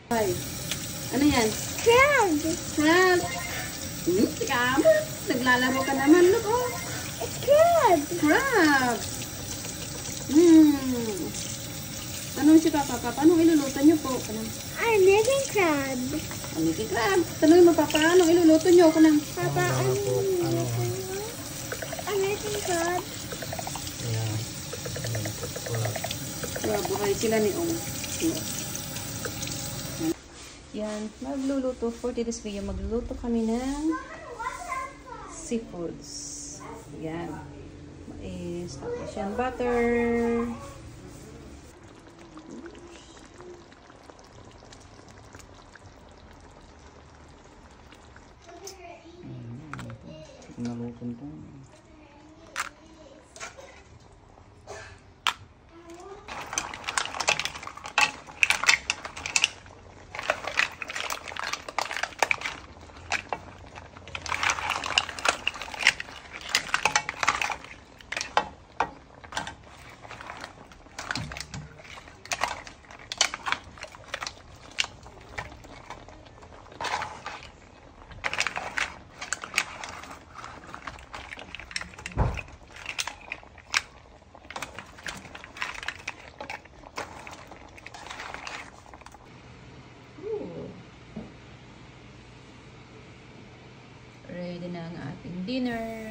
Ay, ano yan? Crab. Crab. Crab. Naglalaro ka naman. Look, oh. It's crab. Crab. Tanong si Papa, paano iluluto niyo po? I'm making crab. Ano si Crab? Tanong mo, Papa, anong iluluto niyo? Papa, I'm making crab. Crab, buhay sila ni Ong. Yan, magluluto for today's video. Magluluto kami ng seafoods. Yan. Mais, tapos yan, butter. Nalutong po. Ready na ang ating dinner.